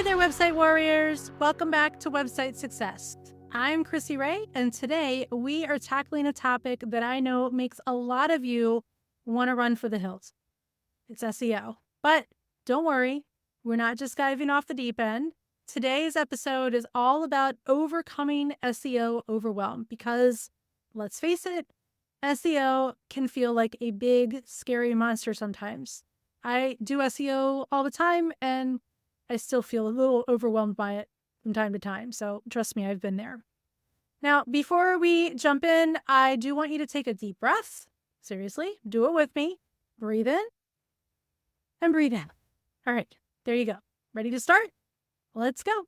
Hey there, website warriors. Welcome back to Website Success. I'm Chrissy Ray, and today we are tackling a topic that I know makes a lot of you want to run for the hills. It's SEO. But don't worry, we're not just diving off the deep end. Today's episode is all about overcoming SEO overwhelm because, let's face it, SEO can feel like a big, scary monster sometimes. I do SEO all the time, and I still feel a little overwhelmed by it from time to time. So trust me, I've been there. Now, before we jump in, I do want you to take a deep breath. Seriously, do it with me. Breathe in and breathe out. All right, there you go. Ready to start? Let's go.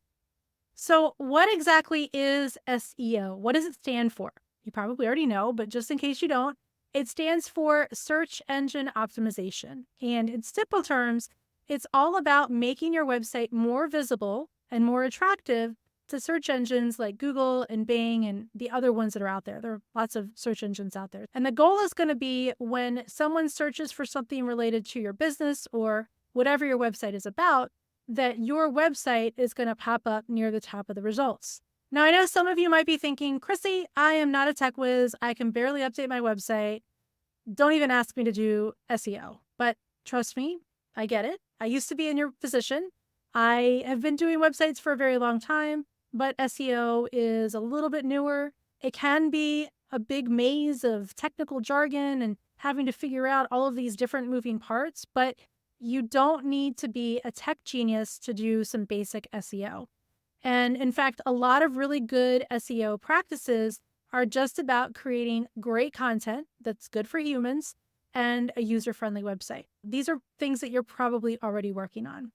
So what exactly is SEO? What does it stand for? You probably already know, but just in case you don't, it stands for search engine optimization. And in simple terms, it's all about making your website more visible and more attractive to search engines like Google and Bing and the other ones that are out there. There are lots of search engines out there. And the goal is going to be when someone searches for something related to your business or whatever your website is about, that your website is going to pop up near the top of the results. Now, I know some of you might be thinking, Chrissy, I am not a tech whiz. I can barely update my website. Don't even ask me to do SEO. But trust me, I get it. I used to be in your position. I have been doing websites for a very long time, but SEO is a little bit newer. It can be a big maze of technical jargon and having to figure out all of these different moving parts, but you don't need to be a tech genius to do some basic SEO. And in fact, a lot of really good SEO practices are just about creating great content that's good for humans and a user-friendly website. These are things that you're probably already working on.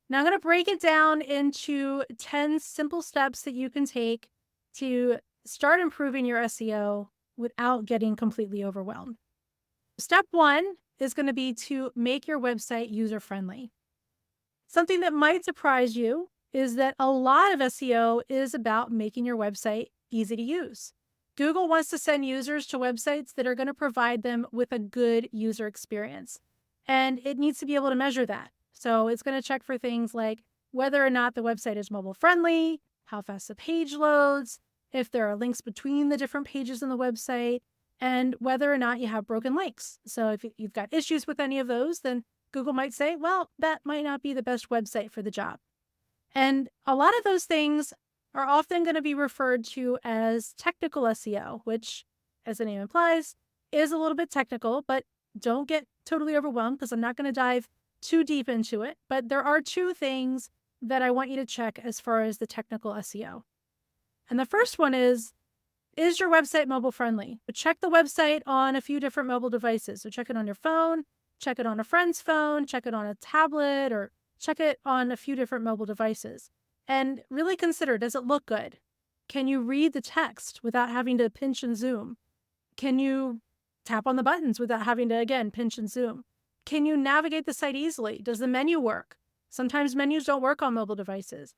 Now I'm going to break it down into 10 simple steps that you can take to start improving your SEO without getting completely overwhelmed. Step 1 is going to be to make your website user-friendly. Something that might surprise you is that a lot of SEO is about making your website easy to use. Google wants to send users to websites that are going to provide them with a good user experience, and it needs to be able to measure that. So it's going to check for things like whether or not the website is mobile friendly, how fast the page loads, if there are links between the different pages in the website, and whether or not you have broken links. So if you've got issues with any of those, then Google might say, well, that might not be the best website for the job. And a lot of those things are often going to be referred to as technical SEO, which, as the name implies, is a little bit technical, but don't get totally overwhelmed because I'm not going to dive too deep into it. But there are two things that I want you to check as far as the technical SEO. And the first one is your website mobile friendly? Check the website on a few different mobile devices. So check it on your phone, check it on a friend's phone, check it on a tablet, or check it on a few different mobile devices. And really consider, does it look good? Can you read the text without having to pinch and zoom? Can you tap on the buttons without having to, again, pinch and zoom? Can you navigate the site easily? Does the menu work? Sometimes menus don't work on mobile devices.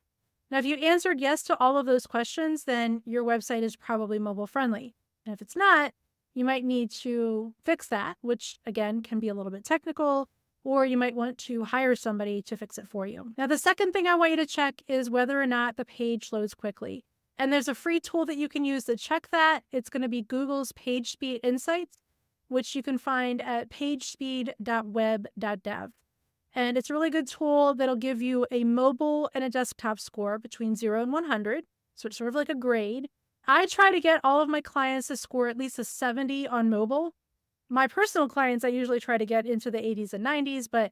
Now, if you answered yes to all of those questions, then your website is probably mobile friendly. And if it's not, you might need to fix that, which again can be a little bit technical, or you might want to hire somebody to fix it for you. Now, the second thing I want you to check is whether or not the page loads quickly. And there's a free tool that you can use to check that. It's going to be Google's PageSpeed Insights, which you can find at pagespeed.web.dev. And it's a really good tool that'll give you a mobile and a desktop score between 0 and 100. So it's sort of like a grade. I try to get all of my clients to score at least a 70 on mobile. My personal clients, I usually try to get into the 80s and 90s, but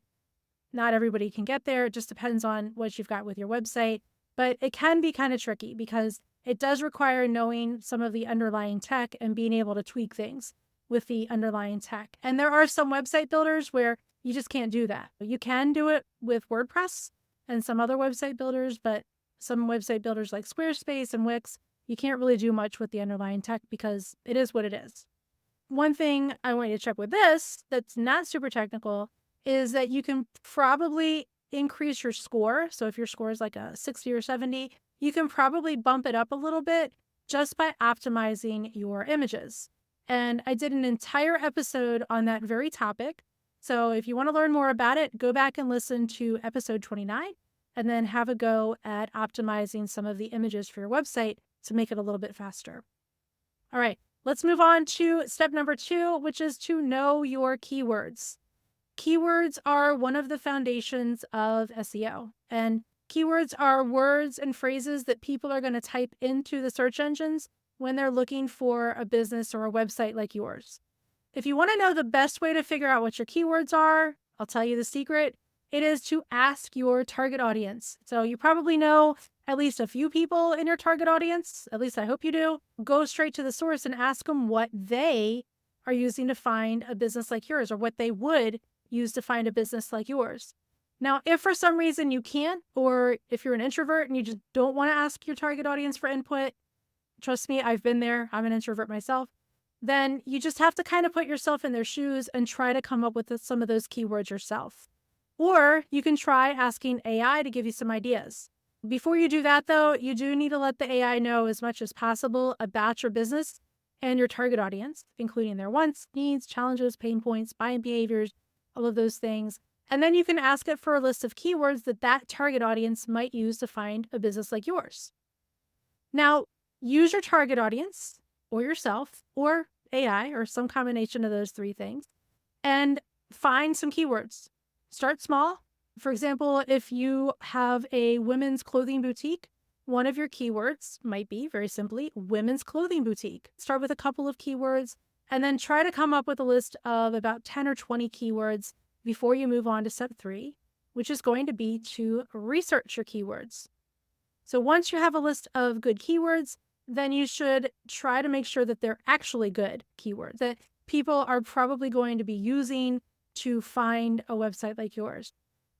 not everybody can get there. It just depends on what you've got with your website. But it can be kind of tricky because it does require knowing some of the underlying tech and being able to tweak things with the underlying tech. And there are some website builders where you just can't do that. You can do it with WordPress and some other website builders, but some website builders like Squarespace and Wix, you can't really do much with the underlying tech because it is what it is. One thing I want you to check with this that's not super technical is that you can probably increase your score. So if your score is like a 60 or 70, you can probably bump it up a little bit just by optimizing your images. And I did an entire episode on that very topic. So if you want to learn more about it, go back and listen to episode 29. and then have a go at optimizing some of the images for your website to make it a little bit faster. All right, let's move on to step number 2, which is to know your keywords. Keywords are one of the foundations of SEO, and keywords are words and phrases that people are going to type into the search engines when they're looking for a business or a website like yours. If you want to know the best way to figure out what your keywords are, I'll tell you the secret. It is to ask your target audience. So you probably know at least a few people in your target audience, at least I hope you do. Go straight to the source and ask them what they are using to find a business like yours, or what they would use to find a business like yours. Now, if for some reason you can't, or if you're an introvert and you just don't want to ask your target audience for input, trust me, I've been there. I'm an introvert myself. Then you just have to kind of put yourself in their shoes and try to come up with some of those keywords yourself. Or you can try asking AI to give you some ideas. Before you do that, though, you do need to let the AI know as much as possible about your business and your target audience, including their wants, needs, challenges, pain points, buying behaviors, all of those things. And then you can ask it for a list of keywords that target audience might use to find a business like yours. Now, use your target audience or yourself or AI or some combination of those 3 things and find some keywords. Start small. For example, if you have a women's clothing boutique, one of your keywords might be, very simply, women's clothing boutique. Start with a couple of keywords and then try to come up with a list of about 10 or 20 keywords before you move on to step 3, which is going to be to research your keywords. So once you have a list of good keywords, then you should try to make sure that they're actually good keywords that people are probably going to be using to find a website like yours.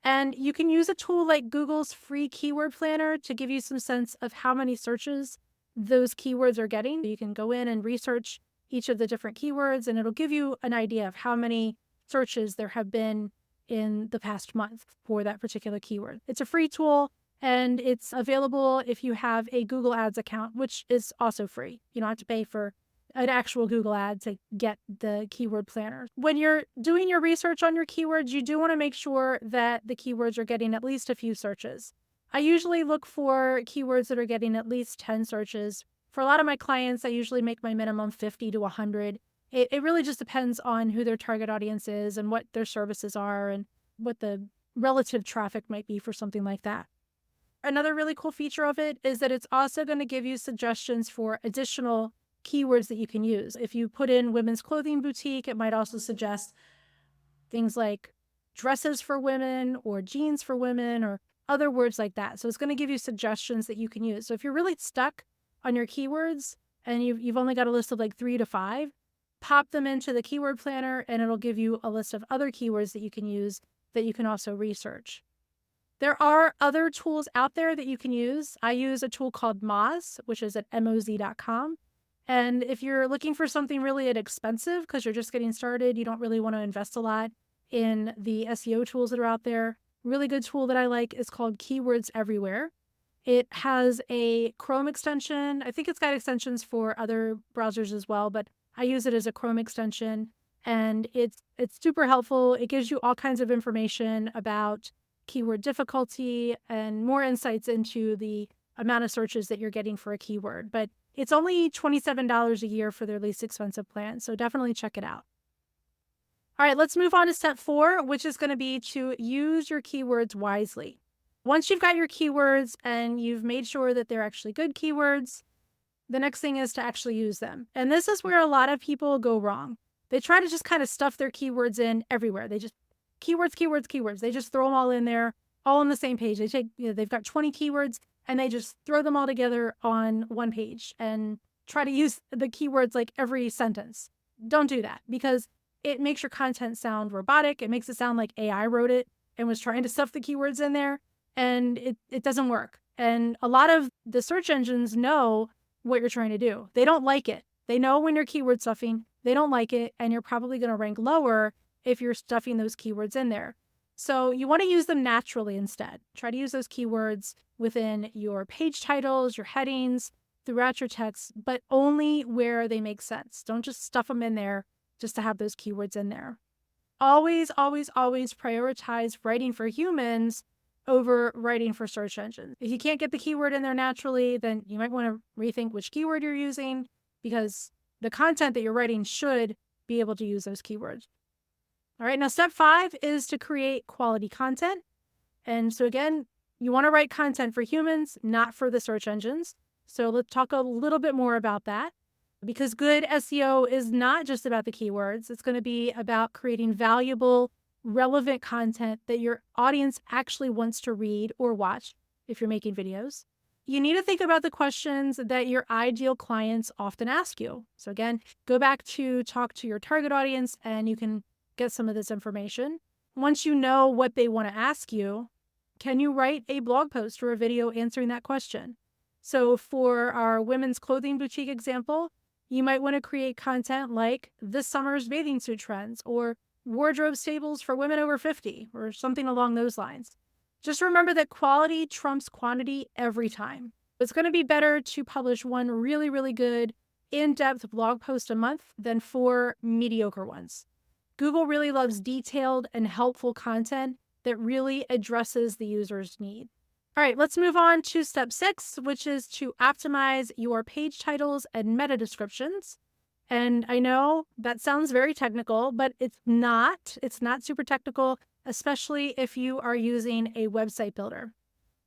And you can use a tool like Google's free keyword planner to give you some sense of how many searches those keywords are getting. You can go in and research each of the different keywords, and it'll give you an idea of how many searches there have been in the past month for that particular keyword. It's a free tool, and it's available if you have a Google Ads account, which is also free. You don't have to pay for an actual Google ad to get the keyword planner. When you're doing your research on your keywords, you do want to make sure that the keywords are getting at least a few searches. I usually look for keywords that are getting at least 10 searches. For a lot of my clients, I usually make my minimum 50 to 100. It really just depends on who their target audience is and what their services are and what the relative traffic might be for something like that. Another really cool feature of it is that it's also going to give you suggestions for additional keywords that you can use. If you put in women's clothing boutique, it might also suggest things like dresses for women or jeans for women or other words like that. So it's going to give you suggestions that you can use. So if you're really stuck on your keywords and you've only got a list of like 3 to 5, pop them into the keyword planner and it'll give you a list of other keywords that you can use that you can also research. There are other tools out there that you can use. I use a tool called Moz, which is at moz.com. And if you're looking for something really inexpensive because you're just getting started, you don't really want to invest a lot in the SEO tools that are out there, really good tool that I like is called Keywords Everywhere. It has a Chrome extension. I think it's got extensions for other browsers as well, but I use it as a Chrome extension, and it's super helpful. It gives you all kinds of information about keyword difficulty and more insights into the amount of searches that you're getting for a keyword. But it's only $27 a year for their least expensive plan, so definitely check it out. All right, let's move on to step 4, which is going to be to use your keywords wisely. Once you've got your keywords and you've made sure that they're actually good keywords, the next thing is to actually use them. And this is where a lot of people go wrong. They try to just kind of stuff their keywords in everywhere. They just keywords. They just throw them all in there, all on the same page. They've got 20 keywords and they just throw them all together on one page and try to use the keywords like every sentence. Don't do that because it makes your content sound robotic. It makes it sound like AI wrote it and was trying to stuff the keywords in there, and it doesn't work. And a lot of the search engines know what you're trying to do. They don't like it. They know when you're keyword stuffing, they don't like it, and you're probably going to rank lower if you're stuffing those keywords in there. So you want to use them naturally instead. Try to use those keywords within your page titles, your headings, throughout your text, but only where they make sense. Don't just stuff them in there just to have those keywords in there. Always, always, always prioritize writing for humans over writing for search engines. If you can't get the keyword in there naturally, then you might want to rethink which keyword you're using, because the content that you're writing should be able to use those keywords. All right, now step 5 is to create quality content. And so again, you want to write content for humans, not for the search engines. So let's talk a little bit more about that, because good SEO is not just about the keywords. It's going to be about creating valuable, relevant content that your audience actually wants to read or watch if you're making videos. You need to think about the questions that your ideal clients often ask you. So again, go back to talk to your target audience and you can get some of this information. Once you know what they want to ask you, can you write a blog post or a video answering that question? So for our women's clothing boutique example, you might want to create content like this summer's bathing suit trends or wardrobe staples for women over 50 or something along those lines. Just remember that quality trumps quantity every time. It's going to be better to publish one really, really good in-depth blog post a month than 4 mediocre ones. Google really loves detailed and helpful content that really addresses the user's need. All right, let's move on to step 6, which is to optimize your page titles and meta descriptions. And I know that sounds very technical, but it's not. It's not super technical, especially if you are using a website builder.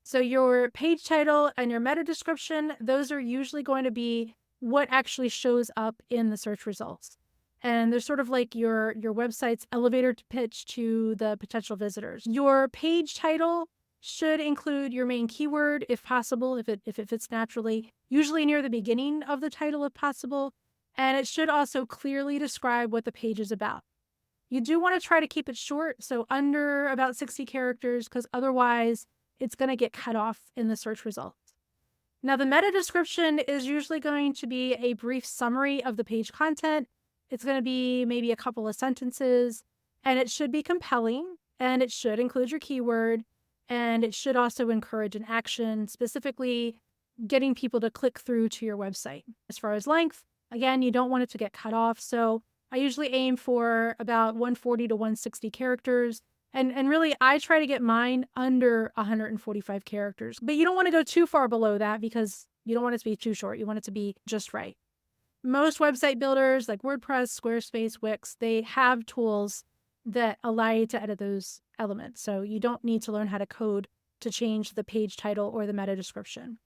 So your page title and your meta description, those are usually going to be what actually shows up in the search results. And they're sort of like your website's elevator pitch to the potential visitors. Your page title should include your main keyword, if possible, if it fits naturally, usually near the beginning of the title if possible. And it should also clearly describe what the page is about. You do want to try to keep it short, so under about 60 characters, because otherwise it's going to get cut off in the search results. Now, the meta description is usually going to be a brief summary of the page content. It's going to be maybe a couple of sentences, and it should be compelling, and it should include your keyword, and it should also encourage an action, specifically getting people to click through to your website. As far as length, again, you don't want it to get cut off, so I usually aim for about 140 to 160 characters, and really I try to get mine under 145 characters. But you don't want to go too far below that because you don't want it to be too short. You want it to be just right. Most website builders like WordPress, Squarespace, Wix, they have tools that allow you to edit those elements. So you don't need to learn how to code to change the page title or the meta description.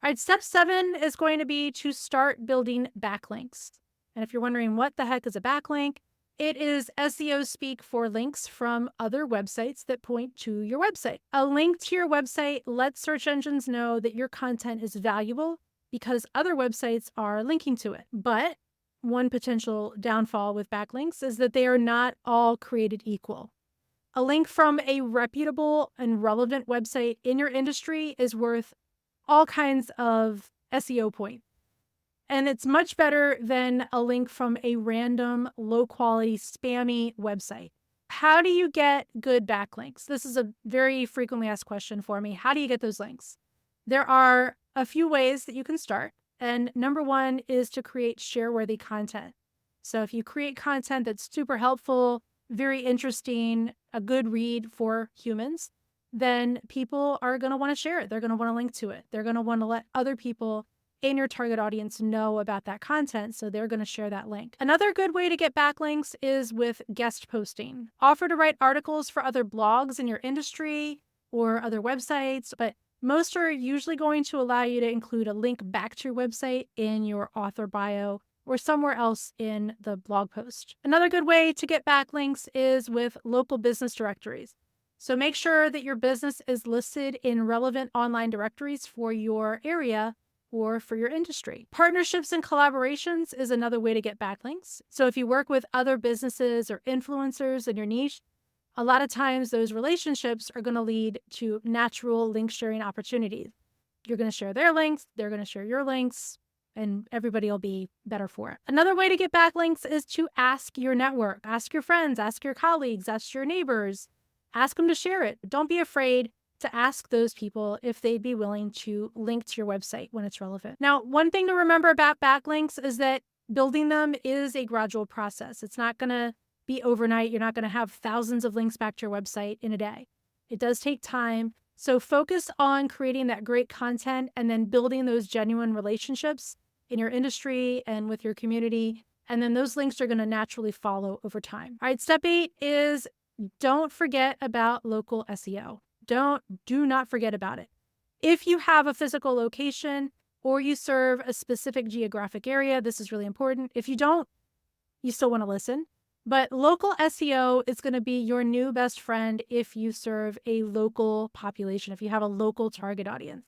All right, step 7 is going to be to start building backlinks. And if you're wondering what the heck is a backlink, it is SEO speak for links from other websites that point to your website. A link to your website lets search engines know that your content is valuable because other websites are linking to it. But one potential downfall with backlinks is that they are not all created equal. A link from a reputable and relevant website in your industry is worth all kinds of SEO points. And it's much better than a link from a random, low-quality, spammy website. How do you get good backlinks? This is a very frequently asked question for me. How do you get those links? There are a few ways that you can start. And number 1 is to create share-worthy content. So if you create content that's super helpful, very interesting, a good read for humans, then people are going to want to share it. They're going to want to link to it. They're going to want to let other people in your target audience know about that content, so they're going to share that link. Another good way to get backlinks is with guest posting. Offer to write articles for other blogs in your industry or other websites, but most are usually going to allow you to include a link back to your website in your author bio or somewhere else in the blog post. Another good way to get backlinks is with local business directories. So make sure that your business is listed in relevant online directories for your area or for your industry. Partnerships and collaborations is another way to get backlinks. So if you work with other businesses or influencers in your niche, a lot of times those relationships are going to lead to natural link sharing opportunities. You're going to share their links, they're going to share your links, and everybody will be better for it. Another way to get backlinks is to ask your network. Ask your friends, ask your colleagues, ask your neighbors, ask them to share it. Don't be afraid to ask those people if they'd be willing to link to your website when it's relevant. Now, one thing to remember about backlinks is that building them is a gradual process. It's not going to be overnight. You're not going to have thousands of links back to your website in a day. It does take time, So focus on creating that great content and then building those genuine relationships in your industry and with your community. And then those links are going to naturally follow over time. All right, step 8 is don't forget about local SEO. Do not forget about it. If you have a physical location or you serve a specific geographic area, this is really important. If you don't, you still want to listen. But local SEO is going to be your new best friend if you serve a local population, if you have a local target audience.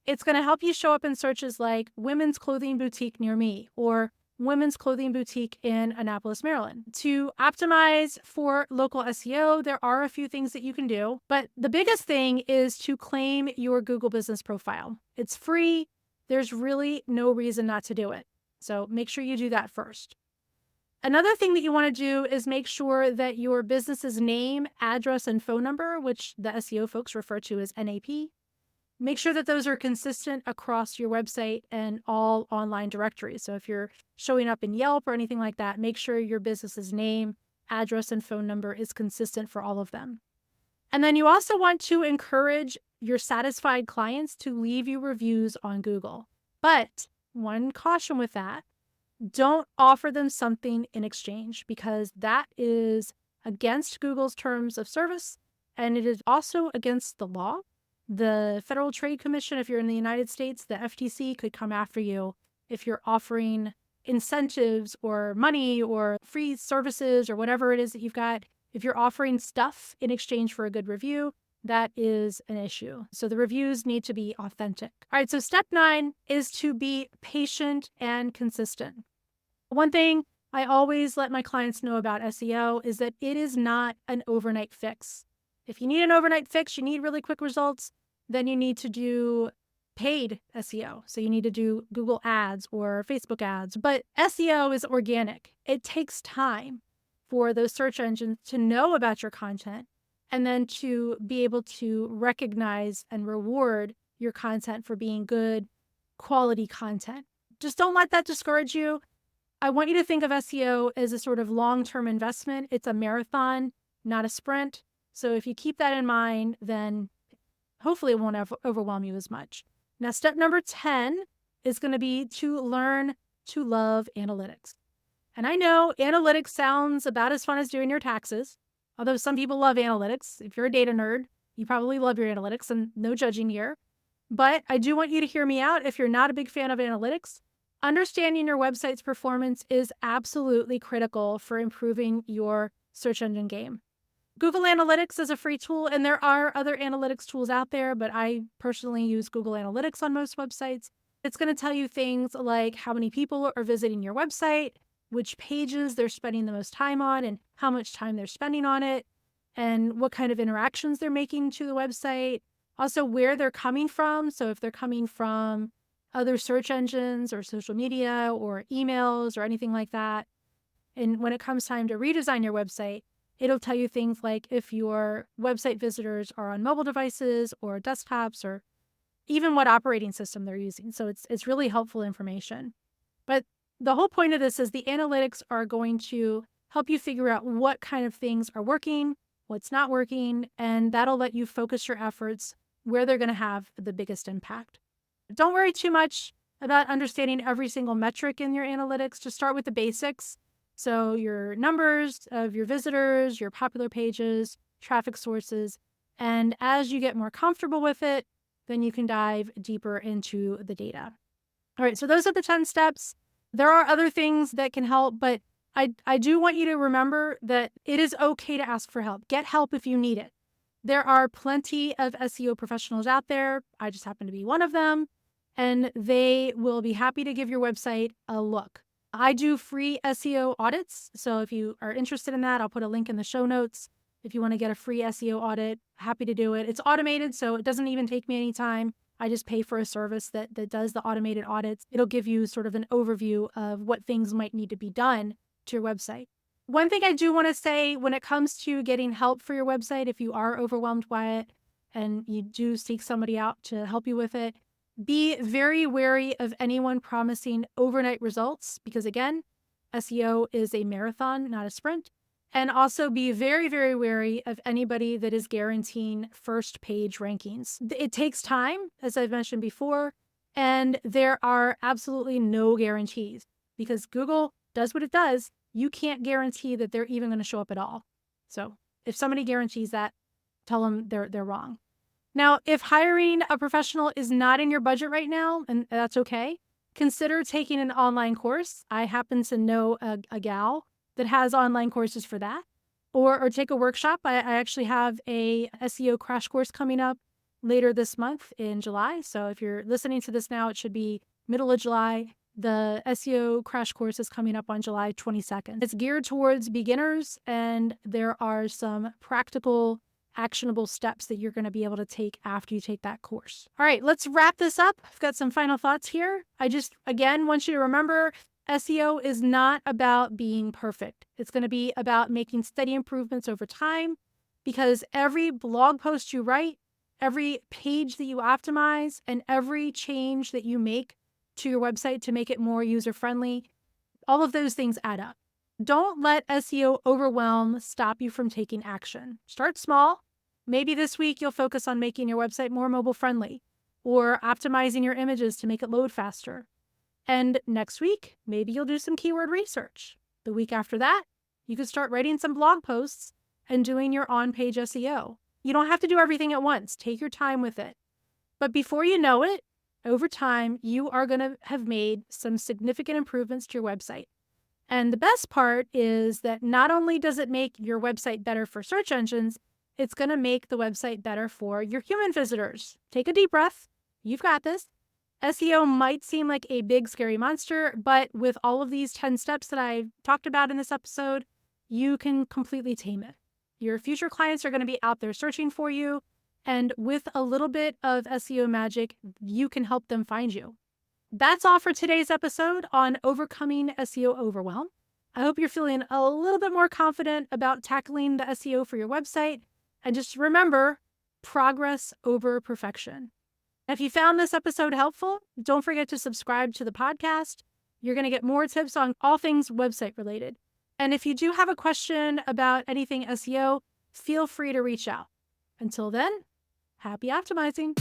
It's going to help you show up in searches like women's clothing boutique near me or women's clothing boutique in Annapolis, Maryland. To optimize for local SEO, there are a few things that you can do, but the biggest thing is to claim your Google business profile. It's free. There's really no reason not to do it. So make sure you do that first. Another thing that you want to do is make sure that your business's name, address, and phone number, which the SEO folks refer to as NAP, make sure that those are consistent across your website and all online directories. So if you're showing up in Yelp or anything like that, make sure your business's name, address, and phone number is consistent for all of them. And then you also want to encourage your satisfied clients to leave you reviews on Google. But one caution with that, don't offer them something in exchange because that is against Google's terms of service and it is also against the law. The Federal Trade Commission, if you're in the United States, the FTC could come after you if you're offering incentives or money or free services or whatever it is that you've got. If you're offering stuff in exchange for a good review, that is an issue. So the reviews need to be authentic. All right, so step 9 is to be patient and consistent. One thing I always let my clients know about SEO is that it is not an overnight fix. If you need an overnight fix, you need really quick results, then you need to do paid SEO. So you need to do Google ads or Facebook ads. But SEO is organic. It takes time for those search engines to know about your content and then to be able to recognize and reward your content for being good, quality content. Just don't let that discourage you. I want you to think of SEO as a sort of long-term investment. It's a marathon, not a sprint. So if you keep that in mind, then hopefully it won't overwhelm you as much. Now, step number 10 is going to be to learn to love analytics. And I know analytics sounds about as fun as doing your taxes, although some people love analytics. If you're a data nerd, you probably love your analytics and no judging here. But I do want you to hear me out. If you're not a big fan of analytics, understanding your website's performance is absolutely critical for improving your search engine game. Google Analytics is a free tool, and there are other analytics tools out there, but I personally use Google Analytics on most websites. It's going to tell you things like how many people are visiting your website, which pages they're spending the most time on, and how much time they're spending on it, and what kind of interactions they're making to the website. Also, where they're coming from. So if they're coming from other search engines or social media or emails or anything like that. And when it comes time to redesign your website, it'll tell you things like if your website visitors are on mobile devices or desktops or even what operating system they're using. So it's really helpful information. But the whole point of this is the analytics are going to help you figure out what kind of things are working, what's not working, and that'll let you focus your efforts where they're going to have the biggest impact. Don't worry too much about understanding every single metric in your analytics. Just start with the basics. So your numbers of your visitors, your popular pages, traffic sources. And as you get more comfortable with it, then you can dive deeper into the data. All right, so those are the 10 steps. There are other things that can help, but I do want you to remember that it is okay to ask for help. Get help if you need it. There are plenty of SEO professionals out there. I just happen to be one of them, and they will be happy to give your website a look. I do free SEO audits. So if you are interested in that, I'll put a link in the show notes. If you want to get a free SEO audit, happy to do it. It's automated, so it doesn't even take me any time. I just pay for a service that does the automated audits. It'll give you sort of an overview of what things might need to be done to your website. One thing I do want to say when it comes to getting help for your website, if you are overwhelmed by it and you do seek somebody out to help you with it, be very wary of anyone promising overnight results because, again, SEO is a marathon, not a sprint. And also be very, very wary of anybody that is guaranteeing first page rankings. It takes time, as I've mentioned before, and there are absolutely no guarantees because Google does what it does. You can't guarantee that they're even going to show up at all. So if somebody guarantees that, tell them they're wrong. Now, if hiring a professional is not in your budget right now, and that's okay, consider taking an online course. I happen to know a gal that has online courses for that, or take a workshop. I actually have a SEO crash course coming up later this month in July. So if you're listening to this now, it should be middle of July. The SEO crash course is coming up on July 22nd. It's geared towards beginners, and there are some practical actionable steps that you're going to be able to take after you take that course. All right, let's wrap this up. I've got some final thoughts here. I just, again, want you to remember SEO is not about being perfect. It's going to be about making steady improvements over time, because every blog post you write, every page that you optimize, and every change that you make to your website to make it more user-friendly, all of those things add up. Don't let SEO overwhelm stop you from taking action. Start small. Maybe this week you'll focus on making your website more mobile friendly or optimizing your images to make it load faster. And next week, maybe you'll do some keyword research. The week after that, you could start writing some blog posts and doing your on-page SEO. You don't have to do everything at once. Take your time with it. But before you know it, over time, you are going to have made some significant improvements to your website. And the best part is that not only does it make your website better for search engines, it's going to make the website better for your human visitors. Take a deep breath. You've got this. SEO might seem like a big, scary monster, but with all of these 10 steps that I've talked about in this episode, you can completely tame it. Your future clients are going to be out there searching for you. And with a little bit of SEO magic, you can help them find you. That's all for today's episode on overcoming SEO overwhelm. I hope you're feeling a little bit more confident about tackling the SEO for your website. And just remember, progress over perfection. If you found this episode helpful, don't forget to subscribe to the podcast. You're going to get more tips on all things website related. And if you do have a question about anything SEO, feel free to reach out. Until then, happy optimizing.